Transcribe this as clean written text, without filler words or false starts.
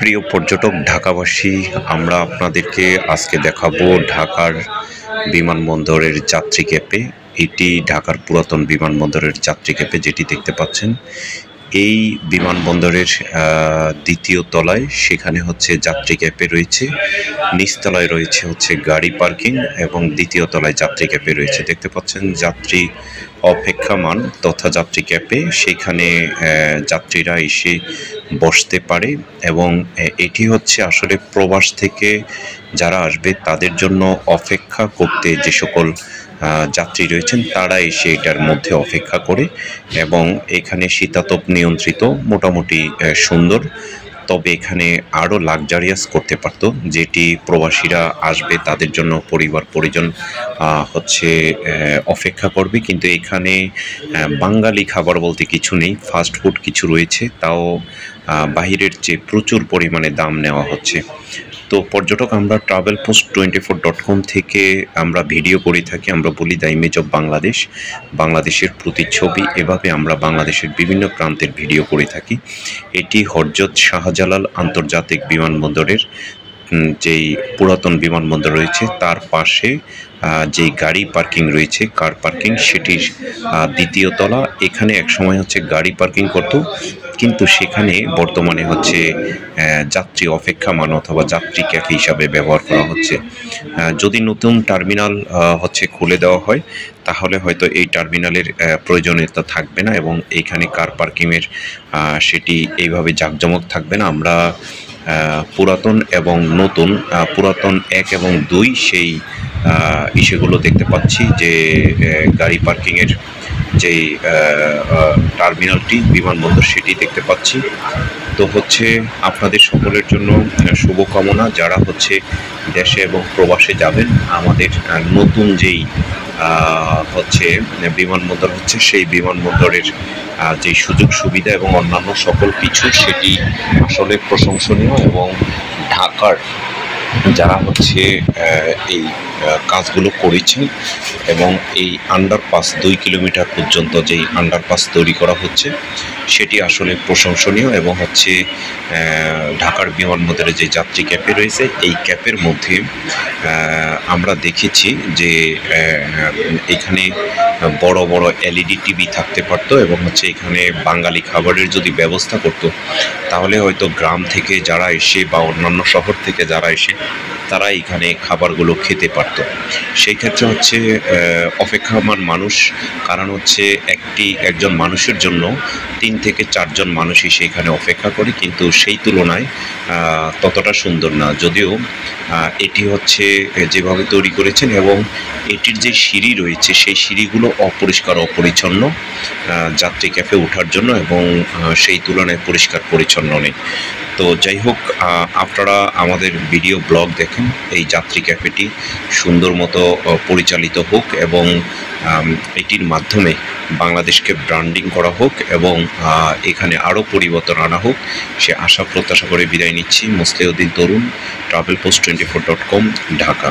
প্রিয় পর্যটক ঢাকাবাসী, আমরা আপনাদেরকে আজকে দেখাবো ঢাকার বিমানবন্দরের যাত্রী ক্যাফে। এটি ঢাকার পুরাতন বিমানবন্দরের যাত্রী ক্যাফে, যেটি দেখতে পাচ্ছেন। এই বিমানবন্দরের দ্বিতীয় তলায় সেখানে হচ্ছে যাত্রী ক্যাফে রয়েছে, নিচতলায় রয়েছে হচ্ছে গাড়ি পার্কিং এবং দ্বিতীয় তলায় যাত্রী ক্যাফে রয়েছে। দেখতে পাচ্ছেন যাত্রী অপেক্ষামান তথা যাত্রী ক্যাফে, সেখানে যাত্রীরা এসে বসতে পারে এবং এটি হচ্ছে আসলে প্রবাস থেকে যারা আসবে তাদের জন্য অপেক্ষা করতে যে সকল যাত্রী রয়েছেন তারা এসে এটার মধ্যে অপেক্ষা করে এবং এখানে শীতাতপ নিয়ন্ত্রিত, মোটামুটি সুন্দর। তবে এখানে আরও লাক্সারিয়াস করতে পারতো, যেটি প্রবাসীরা আসবে তাদের জন্য পরিবার পরিজন হচ্ছে অপেক্ষা করবে। কিন্তু এখানে বাঙালি খাবার বলতে কিছু নেই, ফাস্ট ফুড কিছু রয়েছে, তাও বাহিরের চেয়ে প্রচুর পরিমাণে দাম নেওয়া হচ্ছে। তো পর্যটক, আমরা travelpost24.com থেকে আমরা ভিডিও করে থাকি। আমরা বলি দ্য ইমেজ অফ বাংলাদেশ, বাংলাদেশের প্রতিচ্ছবি। এভাবে আমরা বাংলাদেশের বিভিন্ন প্রান্তের ভিডিও করে থাকি। এটি হযরত শাহজালাল আন্তর্জাতিক বিমানবন্দরের যেই পুরাতন বিমানবন্দর রয়েছে তার পাশে যেই গাড়ি পার্কিং রয়েছে, কার পার্কিং, সেটির দ্বিতীয় তলা। এখানে একসময় হচ্ছে গাড়ি পার্কিং করতো, কিন্তু সেখানে বর্তমানে হচ্ছে যাত্রী অপেক্ষামান অথবা যাত্রী ক্যাফে হিসাবে ব্যবহার করা হচ্ছে। যদি নতুন টার্মিনাল হচ্ছে খুলে দেওয়া হয় তাহলে হয়তো এই টার্মিনালের প্রয়োজনীয়তা থাকবে না এবং এইখানে কার পার্কিংয়ের সেটি এইভাবে জাঁকজমক থাকবে না। আমরা পুরাতন এবং নতুন, পুরাতন 1 এবং 2 সেই ইস্যুগুলো দেখতে পাচ্ছি, যে গাড়ি পার্কিংয়ের যেই টার্মিনালটি বিমানবন্দর সেটি দেখতে পাচ্ছি। তো হচ্ছে আপনাদের সকলের জন্য শুভকামনা, যারা হচ্ছে দেশে এবং প্রবাসে যাবেন। আমাদের নতুন যেই হচ্ছে বিমানবন্দর হচ্ছে, সেই বিমানবন্দরের যেই সুযোগ সুবিধা এবং অন্যান্য সকল কিছু, সেটি আসলে প্রশংসনীয়। এবং ঢাকার যারা হচ্ছে এই কাজগুলো করেছেন এবং এই আন্ডারপাস 2 কিলোমিটার পর্যন্ত যেই আন্ডারপাস তৈরি করা হচ্ছে, সেটি আসলে প্রশংসনীয়। এবং হচ্ছে ঢাকার বিমানবন্দরে যে যাত্রী ক্যাফে রয়েছে, এই ক্যাফের মধ্যে আমরা দেখেছি যে এখানে বড় বড় LED টিভি থাকতে পারতো এবং হচ্ছে এখানে বাঙালি খাবারের যদি ব্যবস্থা করতো তাহলে হয়তো গ্রাম থেকে যারা এসে বা অন্যান্য শহর থেকে যারা এসে তারা এখানে খাবারগুলো খেতে পারত। সেই ক্ষেত্রে হচ্ছে অপেক্ষামান মানুষ, কারণ হচ্ছে একজন মানুষের জন্য 3 থেকে 4 জন মানুষই সেখানে অপেক্ষা করে, কিন্তু সেই তুলনায় ততটা সুন্দর না। যদিও এটি হচ্ছে যেভাবে তৈরি করেছেন এবং এটির যে সিঁড়ি রয়েছে সেই সিঁড়িগুলো অপরিষ্কার অপরিচ্ছন্ন যাত্রী ক্যাফে ওঠার জন্য, এবং সেই তুলনায় পরিষ্কার পরিচ্ছন্ন নেই। তো যাই হোক, আপনারা আমাদের ভিডিও ব্লগ দেখেন, এই যাত্রী ক্যাফেটি সুন্দর মতো পরিচালিত হোক এবং এটির মাধ্যমে বাংলাদেশকে ব্র্যান্ডিং করা হোক এবং এখানে আরও পরিবর্তন আনা হোক, সে আশা প্রত্যাশা করে বিদায় নিচ্ছি। মুসলিউদ্দিন তরুণ, travelpost24.com, ঢাকা।